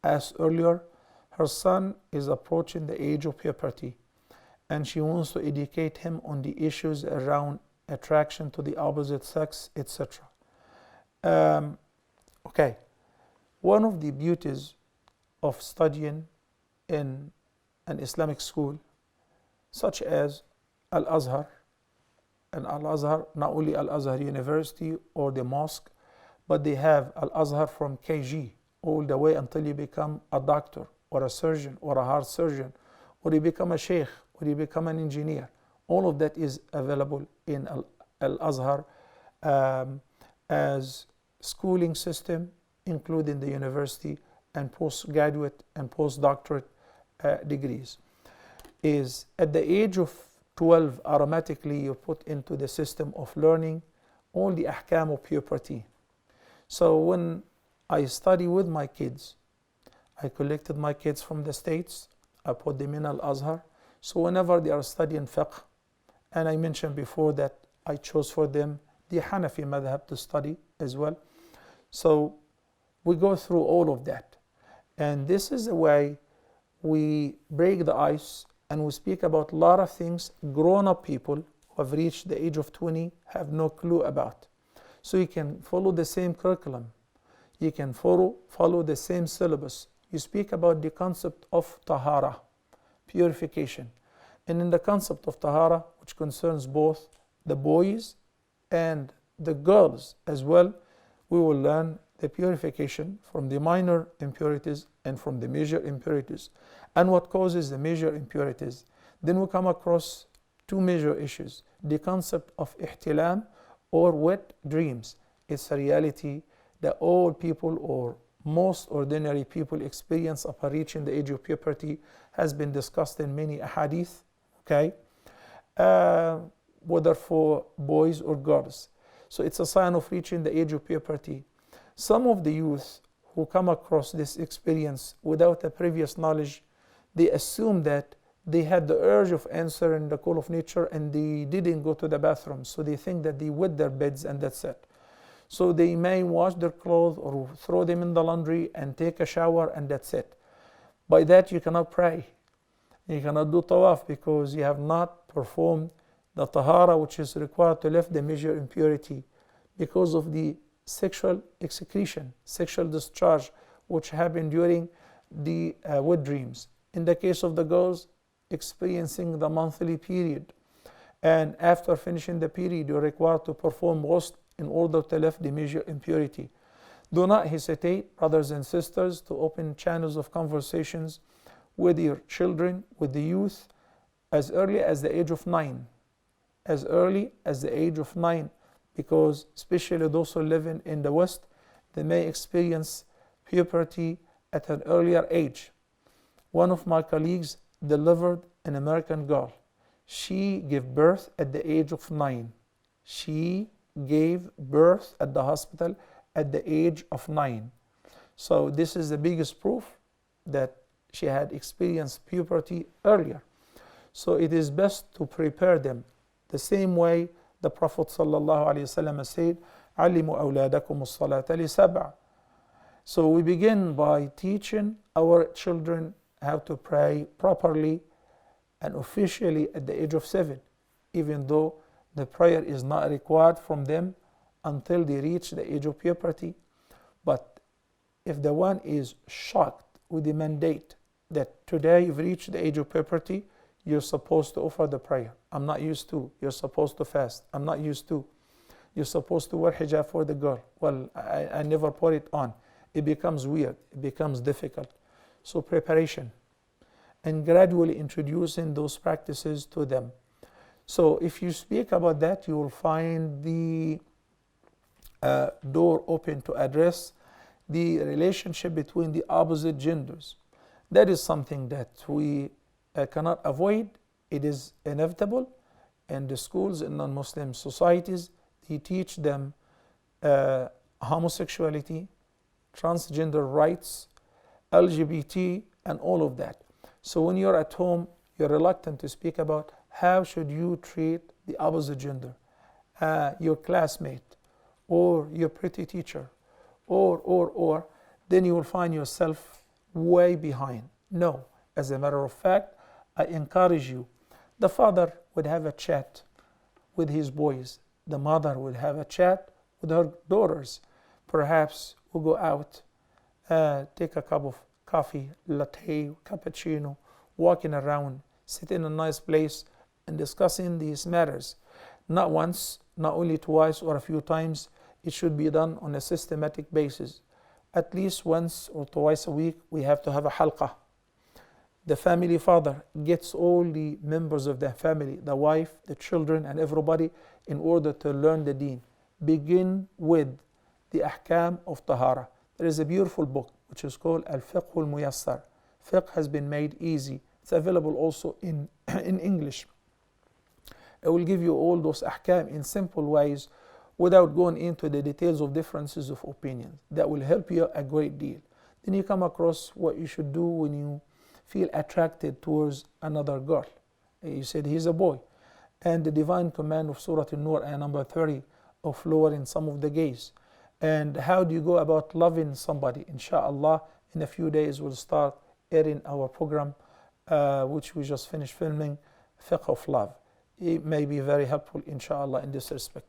asked earlier, her son is approaching the age of puberty, and she wants to educate him on the issues around attraction to the opposite sex, etc. Okay, one of the beauties of studying in an Islamic school, such as Al-Azhar, and Al-Azhar, not only Al-Azhar University or the mosque, but they have Al-Azhar from KG all the way until you become a doctor or a surgeon or a heart surgeon, or you become a sheikh, or you become an engineer. All of that is available in Al-Azhar as schooling system, including the university and postgraduate and postdoctorate degrees. Is at the age of 12, automatically you're put into the system of learning all the ahkam of puberty. So when I study with my kids, I collected my kids from the States, I put them in Al-Azhar. So whenever they are studying fiqh, and I mentioned before that I chose for them the Hanafi madhab to study as well. So we go through all of that. And this is the way we break the ice and we speak about a lot of things grown-up people who have reached the age of 20 have no clue about. So you can follow the same curriculum. You can follow the same syllabus. You speak about the concept of tahara, purification. And in the concept of tahara, which concerns both the boys and the girls as well, we will learn the purification from the minor impurities and from the major impurities, and what causes the major impurities. Then we come across two major issues. The concept of ihtilam or wet dreams. It's a reality that all people or most ordinary people experience upon reaching the age of puberty, has been discussed in many ahadith, okay? Whether for boys or girls. So it's a sign of reaching the age of puberty. Some of the youth who come across this experience without a previous knowledge, they assume that they had the urge of answering the call of nature and they didn't go to the bathroom. So they think that they wet their beds and that's it. So they may wash their clothes or throw them in the laundry and take a shower and that's it. By that you cannot pray. You cannot do tawaf because you have not performed the tahara which is required to lift the major impurity because of the sexual excretion, sexual discharge which happen during the wet dreams. In the case of the girls, experiencing the monthly period. And after finishing the period, you're required to perform ghusl in order to lift the major impurity. Do not hesitate, brothers and sisters, to open channels of conversations with your children, with the youth, as early as the age of 9. As early as the age of 9, because especially those who live in the West, they may experience puberty at an earlier age. One of my colleagues delivered an American girl. She gave birth at the age of 9. She gave birth at the hospital at the age of 9. So this is the biggest proof that she had experienced puberty earlier. So it is best to prepare them the same way the Prophet ﷺ said, عَلِّمُوا أَوْلَادَكُمُ الصَّلَاةَ لِسَبْعٍ. So we begin by teaching our children how to pray properly and officially at the age of 7, even though the prayer is not required from them until they reach the age of puberty. But if the one is shocked with the mandate that today you've reached the age of puberty, you're supposed to offer the prayer. I'm not used to. You're supposed to fast. I'm not used to. You're supposed to wear hijab for the girl. Well, I never put it on. It becomes weird. It becomes difficult. So preparation and gradually introducing those practices to them. So if you speak about that, you will find the door open to address the relationship between the opposite genders. That is something that we cannot avoid. It is inevitable. In the schools in non-Muslim societies, they teach them homosexuality, transgender rights, LGBT, and all of that. So when you're at home, you're reluctant to speak about how should you treat the opposite gender, your classmate, or your pretty teacher, or, then you will find yourself way behind. No, as a matter of fact, I encourage you. The father would have a chat with his boys. The mother would have a chat with her daughters. Perhaps we'll go out, take a cup of coffee, latte, cappuccino, walking around, sit in a nice place and discussing these matters. Not once, not only twice or a few times. It should be done on a systematic basis. At least once or twice a week, we have to have a halqa. The family father gets all the members of the family, the wife, the children, and everybody in order to learn the deen. Begin with the ahkam of tahara. There is a beautiful book which is called Al-Fiqh al-Muyassar. Fiqh has been made easy. It's available also in English. It will give you all those ahkam in simple ways without going into the details of differences of opinions. That will help you a great deal. Then you come across what you should do when you feel attracted towards another girl. You said he's a boy. And the divine command of Surah An-Nur, ayah number 30, of lowering some of the gaze. And how do you go about loving somebody? Inshallah, in a few days we'll start airing our program, which we just finished filming, Fiqh of Love. It may be very helpful, inshallah, in this respect.